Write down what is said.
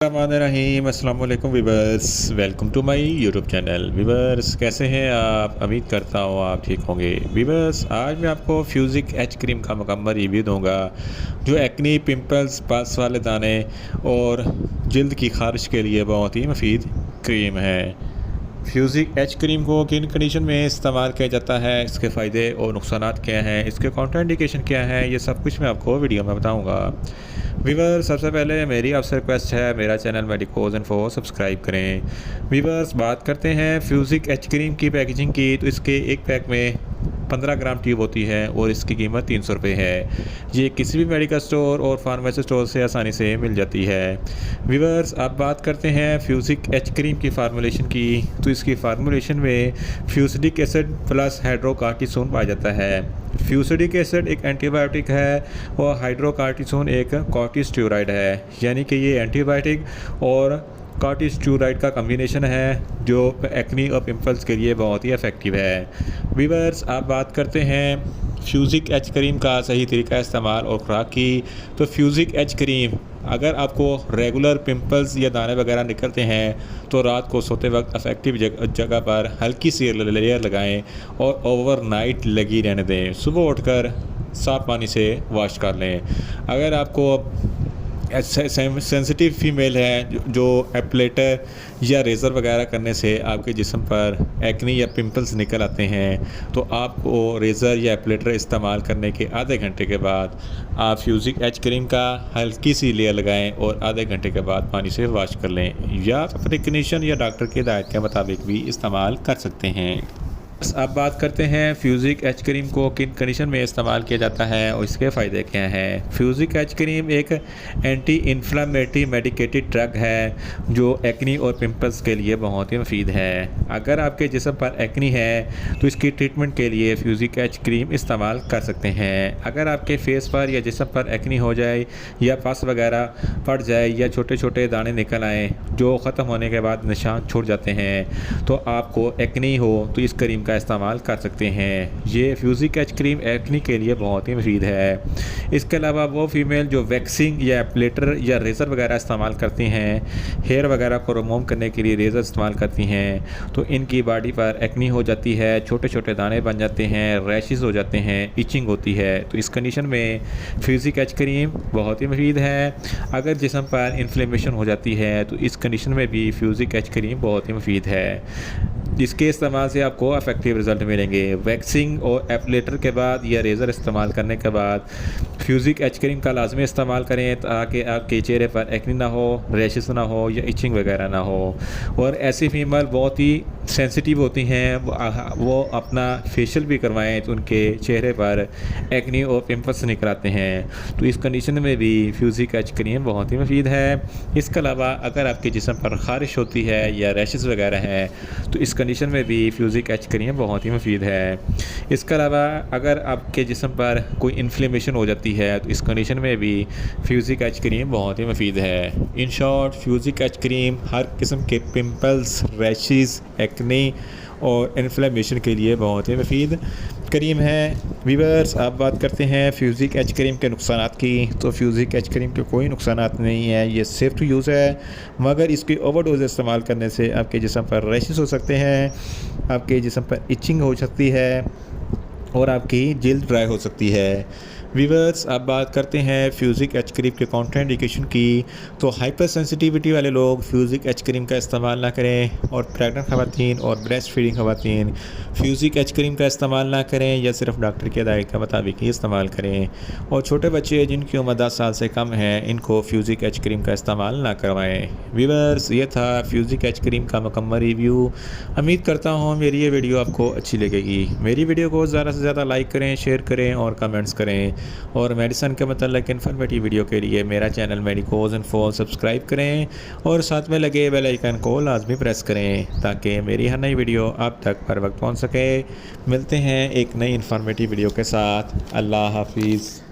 रहीम अस्सलाम वालेकुम viewers, welcome to my YouTube channel. Viewers कैसे हैं आप? उम्मीद करता हूँ आप ठीक होंगे। वीवर्स आज मैं आपको फ्यूजिक एच क्रीम का मुकम्मल रिव्यू दूंगा जो एक्ने, पिंपल्स, पल्स वाले दाने और जल्द की खारिश के लिए बहुत ही मुफीद क्रीम है। फ्यूजिक एच क्रीम को किन कंडीशन में इस्तेमाल किया जाता है, इसके फ़ायदे और नुकसानात क्या हैं, इसके कॉन्ट्राइंडिकेशन क्या है, ये सब कुछ मैं आपको वीडियो में बताऊंगा। वीवर्स सबसे पहले मेरी आपसे रिक्वेस्ट है, मेरा चैनल मेडिकोज इन्फो सब्सक्राइब करें। वीवर्स बात करते हैं फ्यूजिक एच क्रीम की पैकेजिंग की, तो इसके एक पैक में 15 ग्राम ट्यूब होती है और इसकी कीमत 300 रुपये है। ये किसी भी मेडिकल स्टोर और फार्मेसी स्टोर से आसानी से मिल जाती है। वीवर्स अब बात करते हैं फ्यूजिक एच क्रीम की फार्मूलेशन की, तो इसकी फार्मूलेशन में फ्यूसिडिक एसिड प्लस हाइड्रोकार्टिसोन पाया जाता है। फ्यूसिडिक एसिड एक एंटीबायोटिक है और हाइड्रोकार्टिसोन एक कॉर्टिकोस्टेरॉइड है, यानी कि ये एंटीबायोटिक और कॉर्टिकोस्टेरॉइड का कम्बिनेशन है जो एक्ने और पिंपल्स के लिए बहुत ही इफ़ेक्टिव है। वीवर्स आप बात करते हैं फ्यूजिक एच क्रीम का सही तरीका इस्तेमाल और खुराक की, तो फ्यूजिक एच क्रीम अगर आपको रेगुलर पिंपल्स या दाने वगैरह निकलते हैं तो रात को सोते वक्त अफेक्टिव जगह पर हल्की सी लेयर लगाएं और ओवरनाइट लगी रहने दें। सुबह उठकर साफ़ पानी से वॉश कर लें। अगर आपको सेंसिटिव फीमेल है जो एप्लेटर या रेज़र वगैरह करने से आपके जिस्म पर एक्ने या पिंपल्स निकल आते हैं, तो आपको रेज़र या एप्लेटर इस्तेमाल करने के आधे घंटे के बाद आप फ्यूजिक एच क्रीम का हल्की सी लेयर लगाएं और आधे घंटे के बाद पानी से वॉश कर लें, या अपने क्लिनिशियन या डॉक्टर की हिदायत के मुताबिक भी इस्तेमाल कर सकते हैं। अब बात करते हैं फ्यूजिक एच क्रीम को किन कंडीशन में इस्तेमाल किया जाता है और इसके फ़ायदे क्या हैं। फ्यूजिक एच क्रीम एक एंटी इन्फ्लामेटरी मेडिकेटेड ड्रग है जो एक्ने और पिंपल्स के लिए बहुत ही मुफीद है। अगर आपके जिस्म पर एक्ने है तो इसकी ट्रीटमेंट के लिए फ्यूजिक एच क्रीम इस्तेमाल कर सकते हैं। अगर आपके फेस पर या जिस्म पर एक्ने हो जाए या पस वगैरह पड़ जाए या छोटे छोटे दाने निकल आए जो ख़त्म होने के बाद निशान छूट जाते हैं, तो आपको एक्ने हो तो इस क्रीम का इस्तेमाल कर सकते हैं। ये फ्यूजिक एच क्रीम एक्ने के लिए बहुत ही मुफीद है। इसके अलावा वो फीमेल जो वैक्सिंग या एप्लेटर या रेज़र वगैरह इस्तेमाल करती हैं, हेयर वगैरह को रिमूव करने के लिए रेज़र इस्तेमाल करती हैं, तो इनकी बॉडी पर एक्ने हो जाती है, छोटे छोटे दाने बन जाते हैं, रैशेस हो जाते हैं, इचिंग होती है, तो इस कंडीशन में फ्यूजिक एच क्रीम बहुत ही मुफीद है। अगर जिस्म पर इन्फ्लेमेशन हो जाती है तो इस कंडीशन में भी फ्यूजिक एच क्रीम बहुत ही मुफीद है। इसके इस्तेमाल से आपको अफेक्टिव रिज़ल्ट मिलेंगे। वैक्सिंग और एप्लेटर के बाद या रेज़र इस्तेमाल करने के बाद फ्यूजिक एच क्रीम का लाजमी इस्तेमाल करें ताकि आपके चेहरे पर एक्ने ना हो, रैशेस ना हो या इचिंग वगैरह ना हो। और ऐसी फीमेल बहुत ही सेंसिटिव होती हैं, वो अपना फेशियल भी करवाएं तो उनके चेहरे पर एक्ने और पिंपल्स निकल आते हैं, तो इस कंडीशन में भी फ्यूजिक एच क्रीम बहुत ही मुफीद है। इसके अलावा अगर आपके जिस्म पर खारिश होती है या रैशेस वगैरह हैं तो इस कंडीशन में भी फ्यूजिक एच क्रीम बहुत ही मुफीद है। इसके अलावा अगर आपके जिस्म पर कोई इन्फ्लेमेशन हो जाती है तो इस कंडीशन में भी फ्यूजिक एच क्रीम बहुत ही मुफीद है। इन शॉर्ट फ्यूजिक एच क्रीम हर किस्म के पिंपल्स, रैशेस, एक्ने और इन्फ्लेमेशन के लिए बहुत ही मुफीद क्रीम है। वीवर्स आप बात करते हैं फ्यूजिक एच क्रीम के नुकसानात की, तो फ्यूजिक एच क्रीम के कोई नुकसानात नहीं है, ये सेफ़ टू यूज़ है, मगर इसकी ओवरडोज इस्तेमाल करने से आपके जिस्म पर रैशेस हो सकते हैं, आपके जिस्म पर इचिंग हो सकती है और आपकी जल्द ड्राई हो सकती है। वीवर्स अब बात करते हैं फ्यूजिक एच क्रीम के कॉन्ट्राइंडिकेशन की, तो हाइपर सेंसिटिविटी वाले लोग फ्यूजिक एच क्रीम का इस्तेमाल ना करें, और प्रेग्नेंट ख़वातीन और ब्रेस्ट फीडिंग ख़वातीन फ्यूजिक एच क्रीम का इस्तेमाल ना करें या सिर्फ डॉक्टर की हिदायत के मुताबिक ही इस्तेमाल करें। और छोटे बच्चे जिनकी उम्र 10 साल से कम है इनको फ्यूजिक एच क्रीम का इस्तेमाल ना करवाएँ। वीवर्स ये था फ्यूजिक एच क्रीम का मुकम्मल रिव्यू। उम्मीद करता हूँ मेरी ये वीडियो आपको अच्छी लगेगी। मेरी वीडियो को ज़्यादा से ज़्यादा लाइक करें, शेयर करें और कमेंट्स करें, और मेडिसिन के मतलब इन्फॉर्मेटिव वीडियो के लिए मेरा चैनल मेडिकोज इन्फो सब्सक्राइब करें और साथ में लगे बेल आइकन को लाजमी प्रेस करें ताकि मेरी हर नई वीडियो आप तक पर वक्त पहुंच सके। मिलते हैं एक नई इन्फॉर्मेटिव वीडियो के साथ। अल्लाह हाफिज़।